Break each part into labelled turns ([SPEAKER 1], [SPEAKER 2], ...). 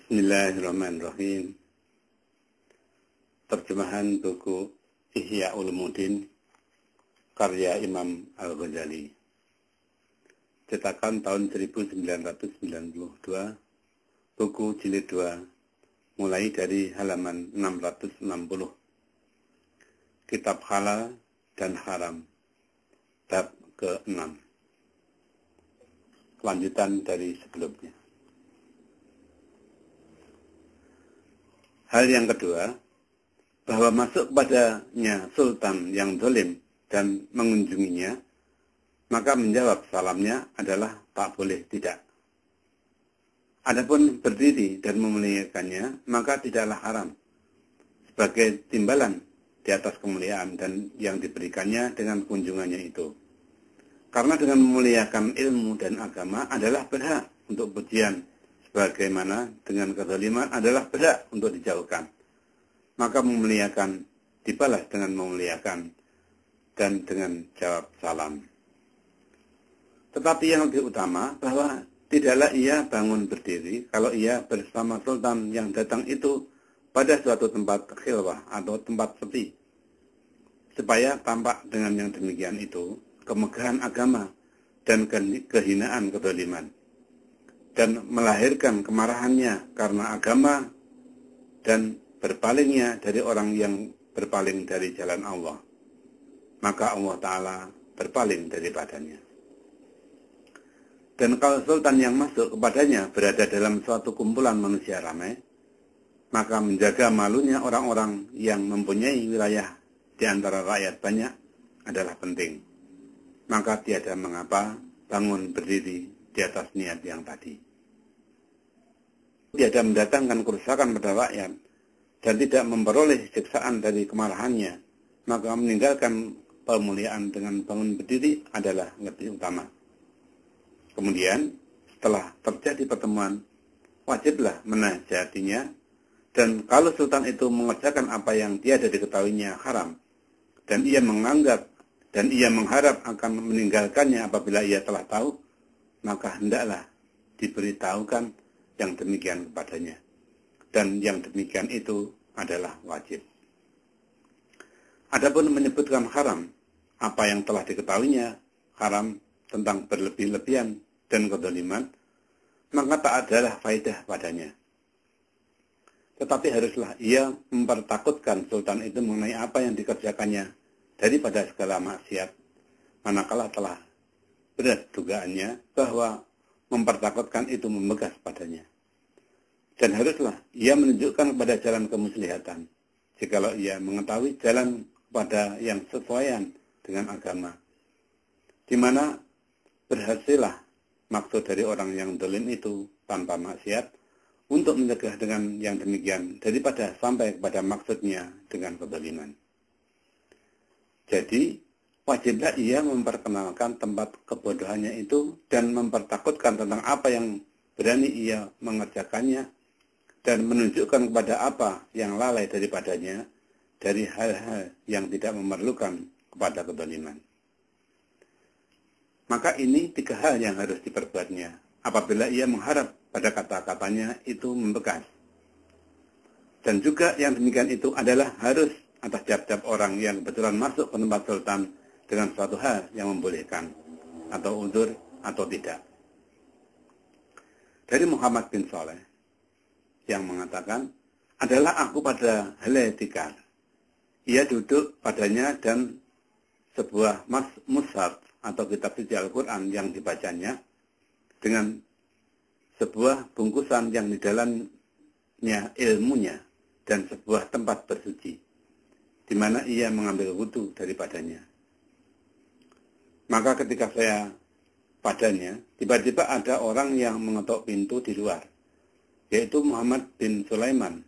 [SPEAKER 1] Bismillahirrahmanirrahim. Terjemahan buku Ihya Ulumuddin karya Imam Al-Ghazali. Cetakan tahun 1992, buku jilid 2, mulai dari halaman 660. Kitab Halal dan Haram, bab ke-6. Kelanjutan dari sebelumnya. Hal yang kedua, bahwa masuk padanya sultan yang zalim dan mengunjunginya, maka menjawab salamnya adalah tak boleh tidak. Adapun berdiri dan memuliakannya, maka tidaklah haram, sebagai timbalan di atas kemuliaan dan yang diberikannya dengan kunjungannya itu. Karena dengan memuliakan ilmu dan agama adalah berhak untuk pujian, sebagaimana dengan kezaliman adalah berhak untuk dijauhkan. Maka memuliakan dibalas dengan memuliakan dan dengan jawab salam. Tetapi yang lebih utama bahwa tidaklah ia bangun berdiri kalau ia bersama sultan yang datang itu pada suatu tempat khilwah atau tempat sepi, supaya tampak dengan yang demikian itu kemegahan agama dan kehinaan kezaliman, dan melahirkan kemarahannya karena agama dan berpalingnya dari orang yang berpaling dari jalan Allah. Maka Allah Ta'ala berpaling daripadanya. Dan kalau sultan yang masuk kepadanya berada dalam suatu kumpulan manusia ramai, maka menjaga malunya orang-orang yang mempunyai wilayah di antara rakyat banyak adalah penting. Maka tiada mengapa bangun berdiri di atas niat yang tadi. Tiada mendatangkan kerusakan pada rakyat dan tidak memperoleh siksaan dari kemarahannya, maka meninggalkan pemuliaan dengan bangun berdiri adalah lebih utama. Kemudian setelah terjadi pertemuan, wajiblah menasihatinya, dan kalau sultan itu mengerjakan apa yang tiada diketahuinya haram, dan ia menganggap dan ia mengharap akan meninggalkannya apabila ia telah tahu, maka hendaklah diberitahukan yang demikian kepadanya. Dan yang demikian itu adalah wajib. Adapun menyebutkan haram apa yang telah diketahuinya haram tentang berlebih-lebihan dan kezaliman, maka tak adalah faedah padanya. Tetapi haruslah ia mempertakutkan sultan itu mengenai apa yang dikerjakannya daripada segala maksiat, manakala telah berat dugaannya bahwa mempertakutkan itu membekas padanya. Dan haruslah ia menunjukkan kepada jalan kemuslihatan, jikalau ia mengetahui jalan kepada yang sesuaian dengan agama, di mana berhasillah maksud dari orang yang zalim itu tanpa maksiat, untuk mencegah dengan yang demikian daripada sampai kepada maksudnya dengan kezaliman. Jadi, wajiblah ia memperkenalkan tempat kebodohannya itu dan mempertakutkan tentang apa yang berani ia mengerjakannya, dan menunjukkan kepada apa yang lalai daripadanya dari hal-hal yang tidak memerlukan kepada kezaliman. Maka ini 3 hal yang harus diperbuatnya apabila ia mengharap pada kata-katanya itu membekas. Dan juga yang demikian itu adalah harus atas tiap-tiap orang yang kebetulan masuk ke tempat sultan dengan suatu hal yang membolehkan, atau uzur atau tidak. Dari Muhammad bin Saleh yang mengatakan, adalah aku pada helai tikar. Ia duduk padanya dan sebuah mushaf atau kitab suci Al-Quran yang dibacanya dengan sebuah bungkusan yang di dalamnya ilmunya dan sebuah tempat bersuci, di mana ia mengambil wudu daripadanya. Maka ketika saya padanya, tiba-tiba ada orang yang mengetuk pintu di luar, yaitu Muhammad bin Sulaiman.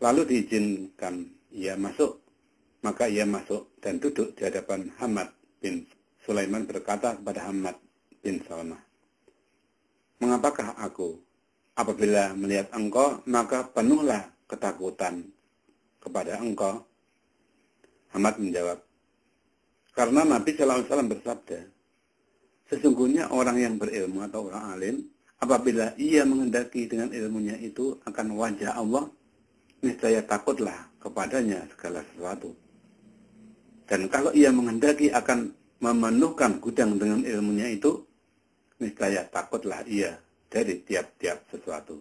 [SPEAKER 1] Lalu diizinkan ia masuk. Maka ia masuk dan duduk di hadapan Hamad bin Sulaiman, berkata kepada Hamad bin Salmah, "Mengapakah aku? Apabila melihat engkau, maka penuhlah ketakutan kepada engkau." Hamad menjawab, karena Nabi SAW bersabda, sesungguhnya orang yang berilmu atau orang alim apabila ia menghendaki dengan ilmunya itu akan wajah Allah, niscaya takutlah kepadanya segala sesuatu. Dan kalau ia menghendaki akan memenuhkan gudang dengan ilmunya itu, niscaya takutlah ia dari tiap-tiap sesuatu.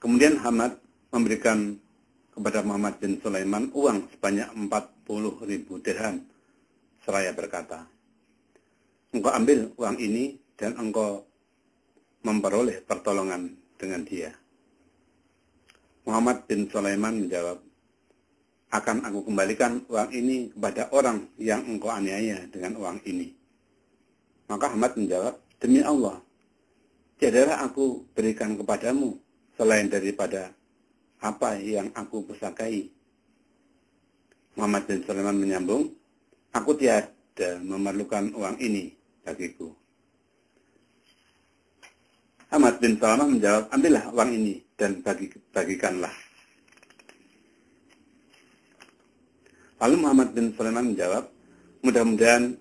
[SPEAKER 1] Kemudian Hamad memberikan kepada Muhammad bin Sulaiman uang sebanyak 40.000 dirham, seraya berkata, engkau ambil uang ini dan engkau memperoleh pertolongan dengan dia. Muhammad bin Sulaiman menjawab, akan aku kembalikan uang ini kepada orang yang engkau aniaya dengan uang ini. Maka Hamad menjawab, demi Allah, tiadalah aku berikan kepadamu selain daripada apa yang aku pusakai. Muhammad bin Sulaiman menyambung, aku tiada memerlukan uang ini bagiku. Hamad bin Sulaiman menjawab, ambillah uang ini dan bagikanlah. Lalu Muhammad bin Sulaiman menjawab, mudah-mudahan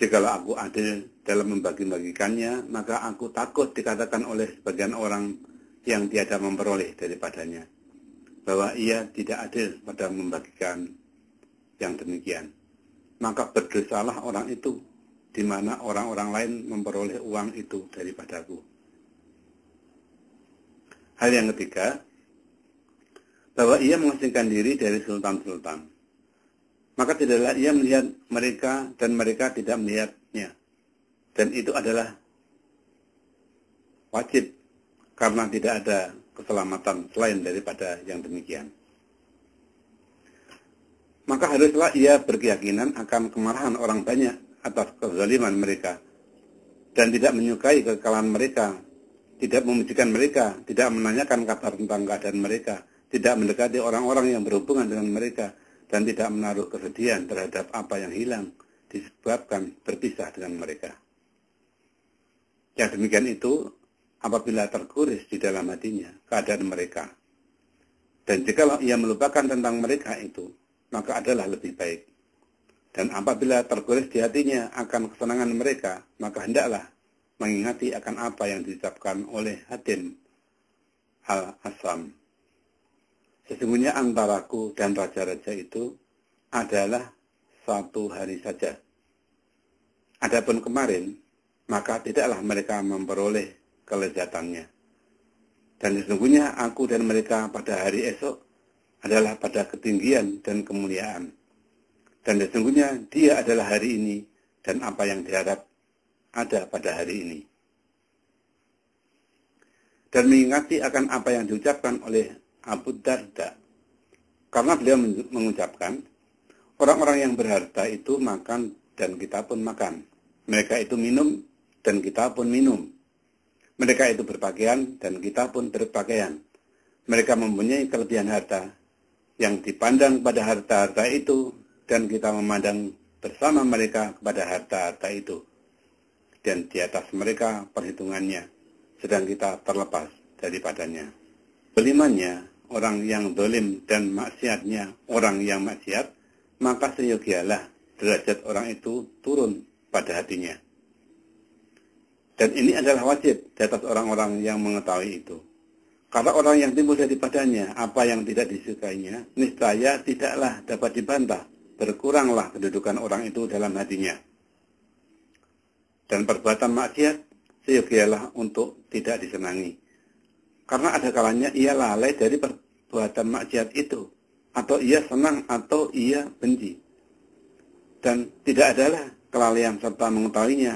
[SPEAKER 1] jikalau aku adil dalam membagi-bagikannya, maka aku takut dikatakan oleh sebagian orang yang tiada memperoleh daripadanya, bahwa ia tidak adil pada membagikan yang demikian. Maka berdosalah orang itu, di mana orang-orang lain memperoleh uang itu daripadaku. Hal yang ketiga, bahwa ia mengasingkan diri dari sultan-sultan. Maka tidaklah ia melihat mereka dan mereka tidak melihatnya. Dan itu adalah wajib karena tidak ada keselamatan selain daripada yang demikian. Maka haruslah ia berkeyakinan akan kemarahan orang banyak atas kezaliman mereka dan tidak menyukai kekalahan mereka, tidak memujikan mereka, tidak menanyakan kabar tentang keadaan mereka, tidak mendekati orang-orang yang berhubungan dengan mereka, dan tidak menaruh kesedihan terhadap apa yang hilang disebabkan berpisah dengan mereka. Yang demikian itu apabila terguris di dalam hatinya keadaan mereka. Dan jikalau ia melupakan tentang mereka itu, maka adalah lebih baik. Dan apabila terguris di hatinya akan kesenangan mereka, maka hendaklah mengingati akan apa yang diucapkan oleh Hatim Al-Asam. Sesungguhnya antaraku dan raja-raja itu adalah 1 hari saja. Adapun kemarin, maka tidaklah mereka memperoleh kelezatannya. Dan sesungguhnya aku dan mereka pada hari esok adalah pada ketinggian dan kemuliaan. Dan sesungguhnya dia adalah hari ini dan apa yang diharap ada pada hari ini. Dan mengingati akan apa yang diucapkan oleh Abu Darda, karena beliau mengucapkan, orang-orang yang berharta itu makan dan kita pun makan. Mereka itu minum dan kita pun minum. Mereka itu berpakaian dan kita pun berpakaian. Mereka mempunyai kelebihan harta yang dipandang pada harta-harta itu dan kita memandang bersama mereka kepada harta-harta itu. Dan di atas mereka perhitungannya, sedang kita terlepas daripadanya. Kelimannya, orang yang zalim dan maksiatnya orang yang maksiat, maka seyogialah derajat orang itu turun pada hatinya. Dan ini adalah wajib di atas orang-orang yang mengetahui itu. Karena orang yang timbul daripadanya apa yang tidak disukainya, niscaya tidaklah dapat dibantah, berkuranglah kedudukan orang itu dalam hatinya. Dan perbuatan maksiat seyogialah untuk tidak disenangi. Karena ada kalanya ia lalai dari perbuatan maksiat itu, atau ia senang atau ia benci. Dan tidak adalah kelalaian serta mengetahuinya,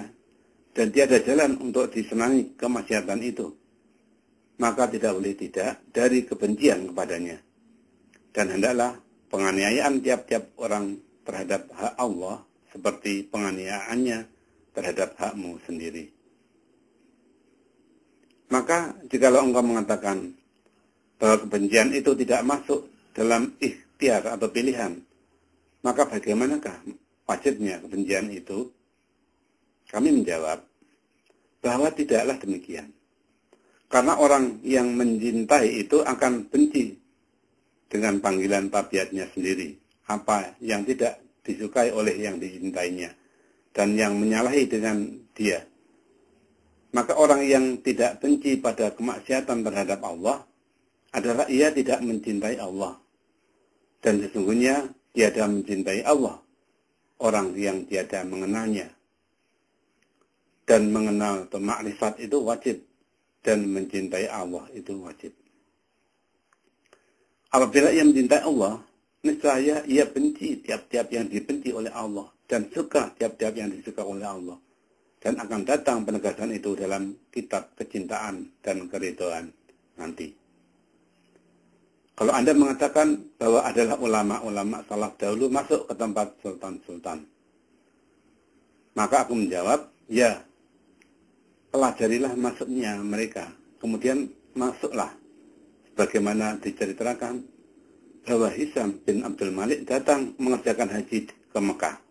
[SPEAKER 1] dan tiada jalan untuk disenangi kemaksiatan itu. Maka tidak boleh tidak dari kebencian kepadanya. Dan hendaklah penganiayaan tiap-tiap orang terhadap hak Allah seperti penganiayaannya terhadap hakmu sendiri. Maka jikalau engkau mengatakan bahwa kebencian itu tidak masuk dalam ikhtiar atau pilihan, maka bagaimanakah wajibnya kebencian itu? Kami menjawab bahwa tidaklah demikian. Karena orang yang mencintai itu akan benci dengan panggilan tabiatnya sendiri, apa yang tidak disukai oleh yang dicintainya, dan yang menyalahi dengan dia. Maka orang yang tidak benci pada kemaksiatan terhadap Allah adalah ia tidak mencintai Allah. Dan sesungguhnya tiada mencintai Allah orang yang tiada mengenalnya. Dan mengenal atau makrifat itu wajib. Dan mencintai Allah itu wajib. Apabila ia mencintai Allah, niscaya ia benci tiap-tiap yang dibenci oleh Allah. Dan suka tiap-tiap yang disuka oleh Allah. Dan akan datang penegasan itu dalam kitab kecintaan dan keridhaan nanti. Kalau Anda mengatakan bahwa adalah ulama-ulama salaf dahulu masuk ke tempat sultan-sultan, maka aku menjawab, ya, pelajarilah maksudnya mereka. Kemudian masuklah. Bagaimana diceritakan bahwa Hisam bin Abdul Malik datang mengerjakan haji ke Mekah.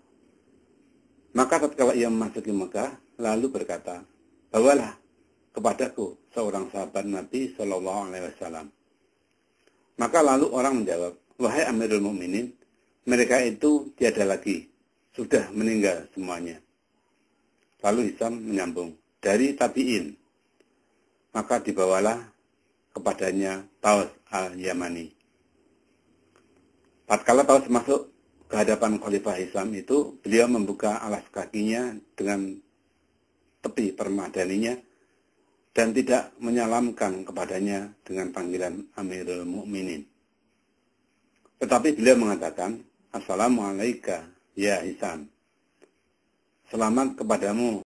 [SPEAKER 1] Maka tatkala ia memasuki Mekah, lalu berkata, bawalah kepadaku seorang sahabat Nabi Shallallahu Alaihi Wasallam. Maka lalu orang menjawab, wahai Amirul Mukminin, mereka itu tiada lagi, sudah meninggal semuanya. Lalu Hisam menyambung, dari tabi'in. Maka dibawalah kepadanya Taus al-Yamani. Tatkala Taus masuk ke hadapan Khalifah Hisam itu, beliau membuka alas kakinya dengan tepi permadaninya dan tidak menyalamkan kepadanya dengan panggilan Amirul Mukminin. Tetapi beliau mengatakan, Assalamualaikum ya Hisam. Selamat kepadamu